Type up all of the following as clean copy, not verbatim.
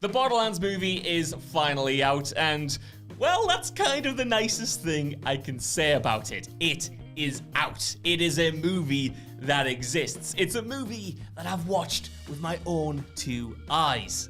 The Borderlands movie is finally out, and, well, that's kind of the nicest thing I can say about it. It is out. It is a movie that exists. It's a movie that I've watched with my own two eyes.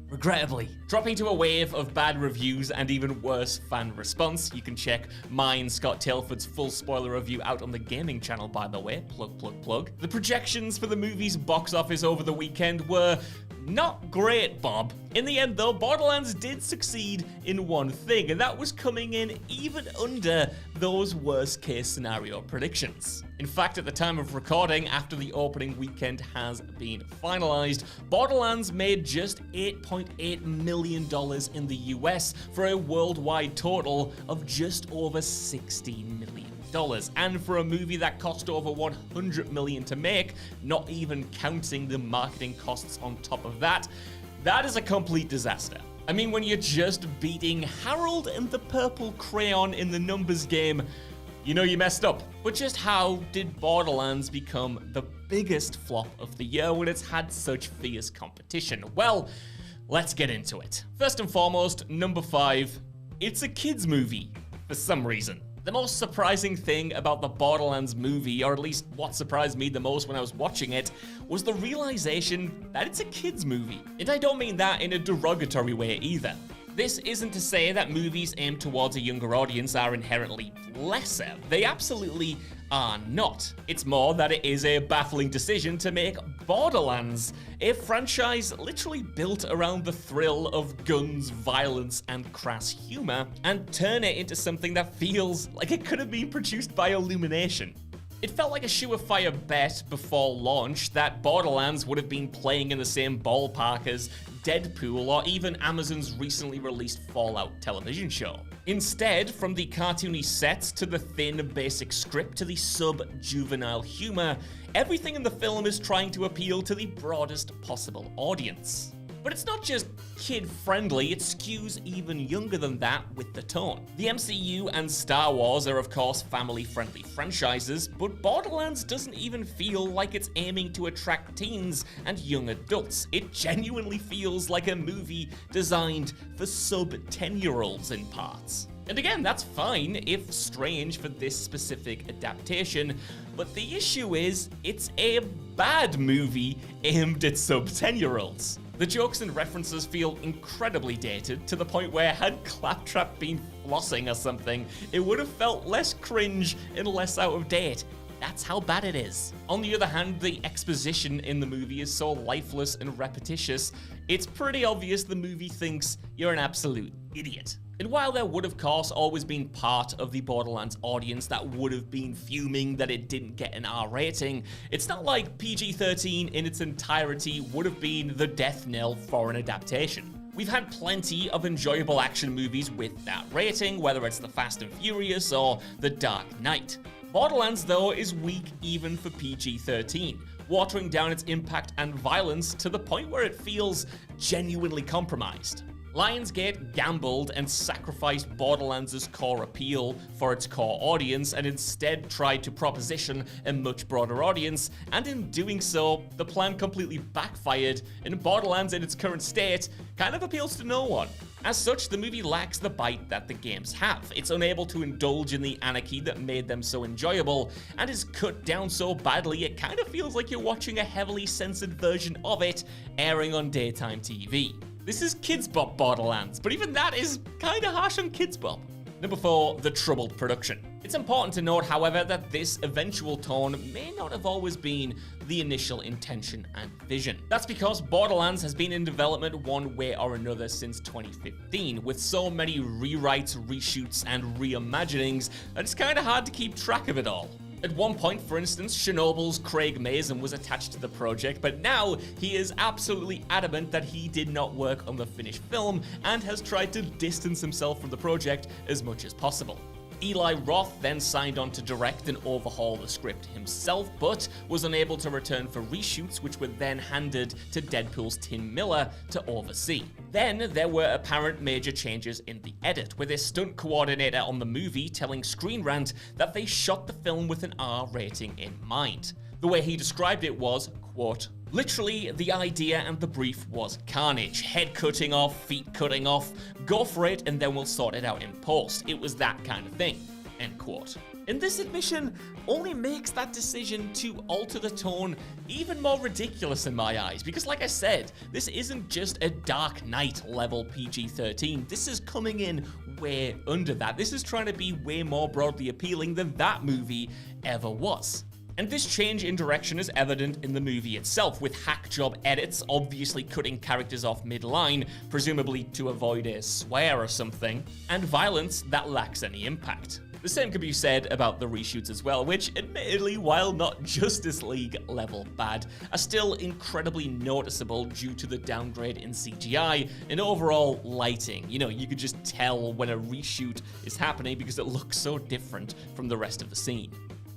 Regrettably, dropping to a wave of bad reviews and even worse fan response. You can check mine, Scott Tailford's full spoiler review out on the gaming channel, by the way. Plug, plug, plug. The projections for the movie's box office over the weekend were not great, Bob. In the end, though, Borderlands did succeed in one thing, and that was coming in even under those worst-case scenario predictions. In fact, at the time of recording, after the opening weekend has been finalized, Borderlands made just $8.8 million in the US for a worldwide total of just over $16 million. And for a movie that cost over $100 million to make, not even counting the marketing costs on top of that, that is a complete disaster. I mean, when you're just beating Harold and the Purple Crayon in the numbers game, you know you messed up. But just how did Borderlands become the biggest flop of the year when it's had such fierce competition? Well, let's get into it. First and foremost, number 5, it's a kids movie for some reason. The most surprising thing about the Borderlands movie, or at least what surprised me the most when I was watching it, was the realization that it's a kids movie. And I don't mean that in a derogatory way either. This isn't to say that movies aimed towards a younger audience are inherently lesser. They absolutely are not. It's more that it is a baffling decision to make Borderlands, a franchise literally built around the thrill of guns, violence, and crass humor, and turn it into something that feels like it could have been produced by Illumination. It felt like a surefire bet before launch that Borderlands would have been playing in the same ballpark as Deadpool or even Amazon's recently released Fallout television show. Instead, from the cartoony sets to the thin, basic script to the sub-juvenile humor, everything in the film is trying to appeal to the broadest possible audience. But it's not just kid-friendly, it skews even younger than that with the tone. The MCU and Star Wars are of course family-friendly franchises, but Borderlands doesn't even feel like it's aiming to attract teens and young adults. It genuinely feels like a movie designed for sub-10-year-olds in parts. And again, that's fine, if strange for this specific adaptation, but the issue is, it's a bad movie aimed at sub-10-year-olds. The jokes and references feel incredibly dated, to the point where had Claptrap been flossing or something, it would have felt less cringe and less out of date. That's how bad it is. On the other hand, the exposition in the movie is so lifeless and repetitious, it's pretty obvious the movie thinks you're an absolute idiot. And while there would of course always been part of the Borderlands audience that would have been fuming that it didn't get an R rating, it's not like PG-13 in its entirety would have been the death knell for an adaptation. We've had plenty of enjoyable action movies with that rating, whether it's The Fast and Furious or The Dark Knight. Borderlands, though, is weak even for PG-13, watering down its impact and violence to the point where it feels genuinely compromised. Lionsgate gambled and sacrificed Borderlands' core appeal for its core audience and instead tried to proposition a much broader audience, and in doing so, the plan completely backfired, and Borderlands in its current state kind of appeals to no one. As such, the movie lacks the bite that the games have. It's unable to indulge in the anarchy that made them so enjoyable, and is cut down so badly it kind of feels like you're watching a heavily censored version of it airing on daytime TV. This is Kids Bop Borderlands, but even that is kinda harsh on Kids Bop. Number 4, the troubled production. It's important to note, however, that this eventual tone may not have always been the initial intention and vision. That's because Borderlands has been in development one way or another since 2015, with so many rewrites, reshoots, and reimaginings that it's kinda hard to keep track of it all. At one point, for instance, Chernobyl's Craig Mazin was attached to the project, but now he is absolutely adamant that he did not work on the finished film and has tried to distance himself from the project as much as possible. Eli Roth then signed on to direct and overhaul the script himself, but was unable to return for reshoots, which were then handed to Deadpool's Tim Miller to oversee. Then there were apparent major changes in the edit, with a stunt coordinator on the movie telling Screen Rant that they shot the film with an R rating in mind. The way he described it was, quote, Literally, the idea and the brief was carnage. Head cutting off, feet cutting off, go for it and then we'll sort it out in post. It was that kind of thing, end quote. And this admission only makes that decision to alter the tone even more ridiculous in my eyes, because like I said, this isn't just a Dark Knight level PG-13. This is coming in way under that. This is trying to be way more broadly appealing than that movie ever was. And this change in direction is evident in the movie itself, with hack job edits obviously cutting characters off mid-line, presumably to avoid a swear or something, and violence that lacks any impact. The same could be said about the reshoots as well, which admittedly, while not Justice League level bad, are still incredibly noticeable due to the downgrade in CGI and overall lighting. You know, you could just tell when a reshoot is happening because it looks so different from the rest of the scene.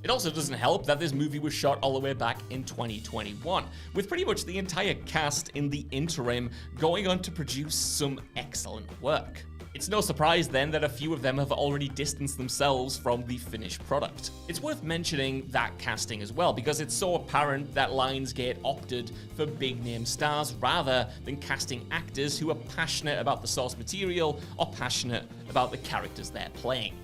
It also doesn't help that this movie was shot all the way back in 2021, with pretty much the entire cast in the interim going on to produce some excellent work. It's no surprise then that a few of them have already distanced themselves from the finished product. It's worth mentioning that casting as well, because it's so apparent that Lionsgate opted for big name stars rather than casting actors who are passionate about the source material or passionate about the characters they're playing.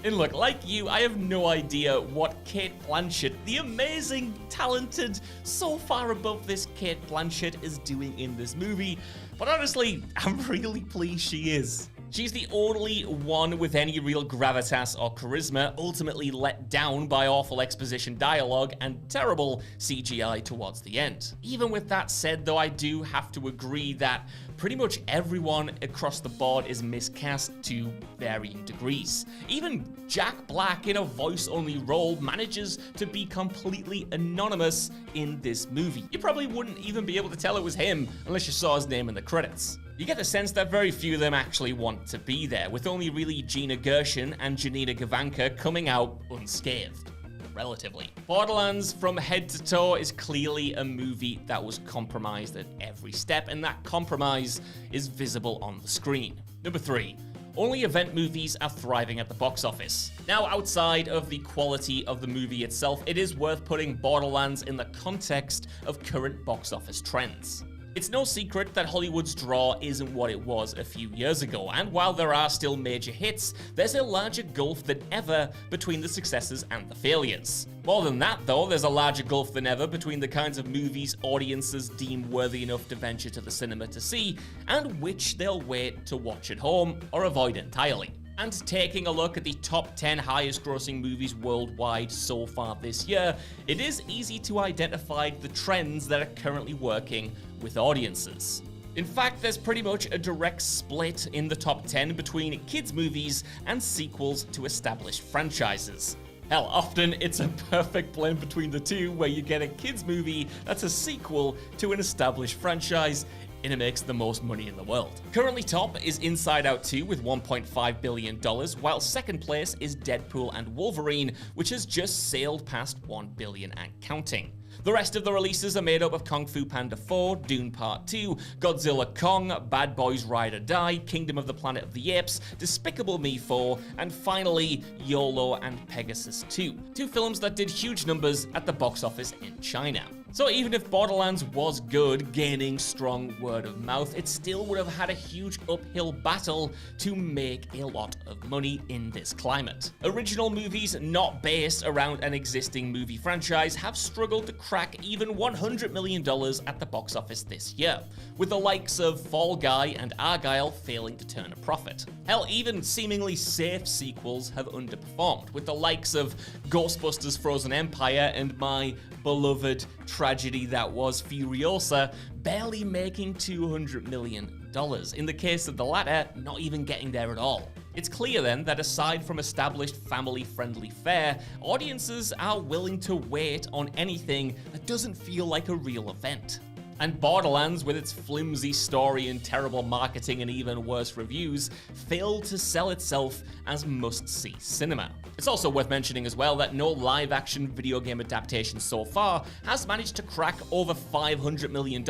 And look, like you, I have no idea what Cate Blanchett, the amazing, talented, so far above this Cate Blanchett, is doing in this movie, but honestly, I'm really pleased she is. She's the only one with any real gravitas or charisma, ultimately let down by awful exposition dialogue and terrible CGI towards the end. Even with that said though, I do have to agree that pretty much everyone across the board is miscast to varying degrees. Even Jack Black in a voice-only role manages to be completely anonymous in this movie. You probably wouldn't even be able to tell it was him unless you saw his name in the credits. You get the sense that very few of them actually want to be there, with only really Gina Gershon and Janina Gavankar coming out unscathed. Relatively. Borderlands from head to toe is clearly a movie that was compromised at every step, and that compromise is visible on the screen. Number 3. Only event movies are thriving at the box office. Now, outside of the quality of the movie itself, it is worth putting Borderlands in the context of current box office trends. It's no secret that Hollywood's draw isn't what it was a few years ago, and while there are still major hits, there's a larger gulf than ever between the successes and the failures. More than that though, there's a larger gulf than ever between the kinds of movies audiences deem worthy enough to venture to the cinema to see, and which they'll wait to watch at home or avoid entirely. And taking a look at the top 10 highest grossing movies worldwide so far this year, it is easy to identify the trends that are currently working with audiences. In fact, there's pretty much a direct split in the top 10 between kids' movies and sequels to established franchises. Hell, often it's a perfect blend between the two, where you get a kids' movie that's a sequel to an established franchise, and it makes the most money in the world. Currently top is Inside Out 2 with $1.5 billion, while second place is Deadpool and Wolverine, which has just sailed past $1 billion and counting. The rest of the releases are made up of Kung Fu Panda 4, Dune Part 2, Godzilla Kong, Bad Boys Ride or Die, Kingdom of the Planet of the Apes, Despicable Me 4, and finally YOLO and Pegasus 2. Two films that did huge numbers at the box office in China. So even if Borderlands was good, gaining strong word of mouth, it still would have had a huge uphill battle to make a lot of money in this climate. Original movies not based around an existing movie franchise have struggled to crack even $100 million at the box office this year, with the likes of Fall Guy and Argyle failing to turn a profit. Hell, even seemingly safe sequels have underperformed, with the likes of Ghostbusters Frozen Empire and my beloved tragedy that was Furiosa barely making $200 million. In the case of the latter, not even getting there at all. It's clear then that aside from established family-friendly fare, audiences are willing to wait on anything that doesn't feel like a real event. And Borderlands, with its flimsy story and terrible marketing and even worse reviews, failed to sell itself as must-see cinema. It's also worth mentioning as well that no live-action video game adaptation so far has managed to crack over $500 million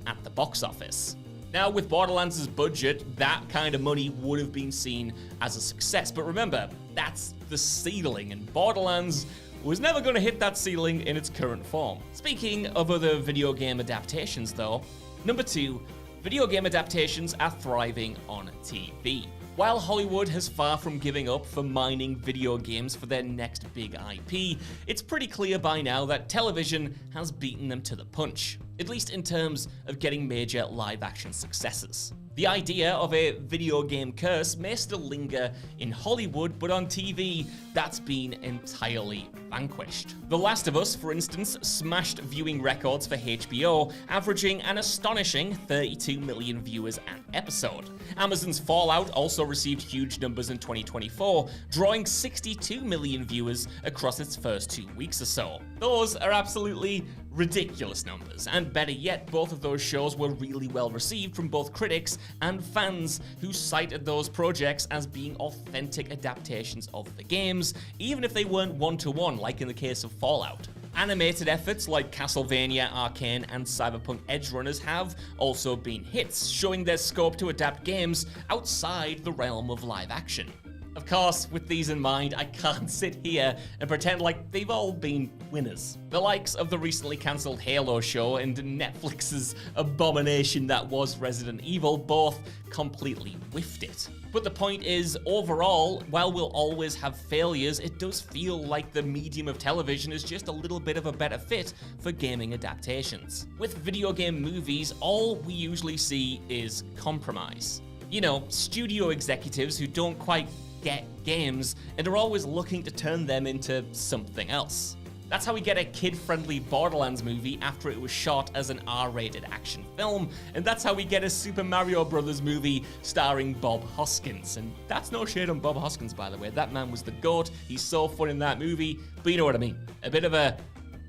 at the box office. Now, with Borderlands' budget, that kind of money would have been seen as a success, but remember, that's the ceiling, and Borderlands was never going to hit that ceiling in its current form. Speaking of other video game adaptations though, number 2, video game adaptations are thriving on TV. While Hollywood has far from giving up for mining video games for their next big IP, it's pretty clear by now that television has beaten them to the punch, at least in terms of getting major live-action successes. The idea of a video game curse may still linger in Hollywood, but on TV, that's been entirely vanquished. The Last of Us, for instance, smashed viewing records for HBO, averaging an astonishing 32 million viewers an episode. Amazon's Fallout also received huge numbers in 2024, drawing 62 million viewers across its first 2 weeks or so. Those are absolutely ridiculous numbers, and better yet, both of those shows were really well received from both critics and fans who cited those projects as being authentic adaptations of the games, even if they weren't one-to-one like in the case of Fallout. Animated efforts like Castlevania, Arcane, and Cyberpunk Edgerunners have also been hits, showing their scope to adapt games outside the realm of live action. Of course, with these in mind, I can't sit here and pretend like they've all been winners. The likes of the recently cancelled Halo show and Netflix's abomination that was Resident Evil both completely whiffed it. But the point is, overall, while we'll always have failures, it does feel like the medium of television is just a little bit of a better fit for gaming adaptations. With video game movies, all we usually see is compromise. You know, studio executives who don't quite get games and are always looking to turn them into something else. That's how we get a kid-friendly Borderlands movie after it was shot as an R-rated action film, and that's how we get a Super Mario Bros. Movie starring Bob Hoskins. And that's no shade on Bob Hoskins, by the way. That man was the GOAT. He's so fun in that movie, but you know what I mean. A bit of a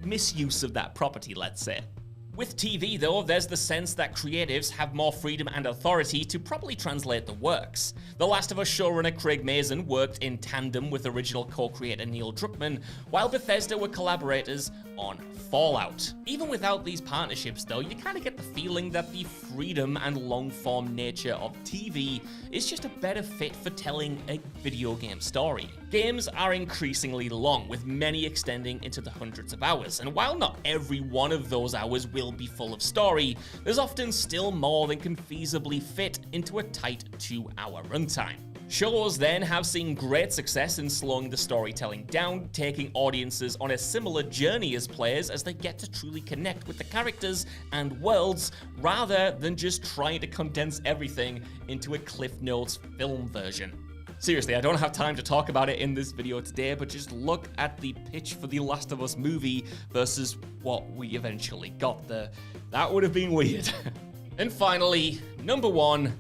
misuse of that property, let's say. With TV, though, there's the sense that creatives have more freedom and authority to properly translate the works. The Last of Us showrunner Craig Mazin worked in tandem with original co-creator Neil Druckmann, while Bethesda were collaborators on Fallout. Even without these partnerships, though, you kind of get the feeling that the freedom and long-form nature of TV is just a better fit for telling a video game story. Games are increasingly long, with many extending into the hundreds of hours, and while not every one of those hours will be full of story, there's often still more than can feasibly fit into a tight 2-hour runtime. Shows then have seen great success in slowing the storytelling down, taking audiences on a similar journey as players as they get to truly connect with the characters and worlds, rather than just trying to condense everything into a Cliff Notes film version. Seriously, I don't have time to talk about it in this video today, but just look at the pitch for the Last of Us movie versus what we eventually got there. That would have been weird. And finally, number 1,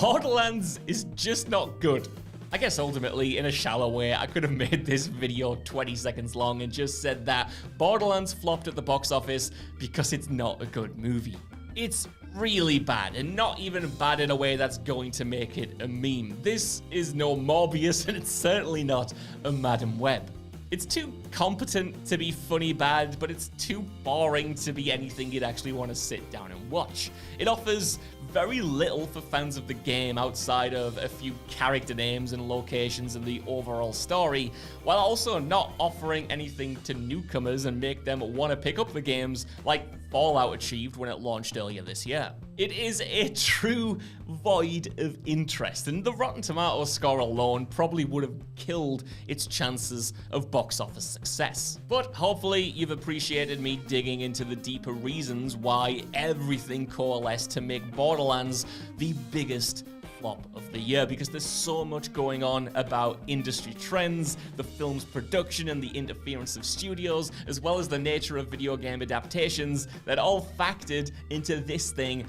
Borderlands is just not good. I guess ultimately, in a shallow way, I could have made this video 20 seconds long and just said that Borderlands flopped at the box office because it's not a good movie. It's really bad, and not even bad in a way that's going to make it a meme. This is no Morbius, and it's certainly not a Madam Web. It's too competent to be funny bad, but it's too boring to be anything you'd actually want to sit down and watch. It offers very little for fans of the game outside of a few character names and locations and the overall story, while also not offering anything to newcomers and make them want to pick up the games like Fallout achieved when it launched earlier this year. It is a true void of interest, and the Rotten Tomatoes score alone probably would have killed its chances of box office success. But hopefully you've appreciated me digging into the deeper reasons why everything coalesced to make Borderlands the biggest flop of the year, because there's so much going on about industry trends, the film's production, and the interference of studios, as well as the nature of video game adaptations that all factored into this thing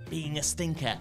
being a stinker.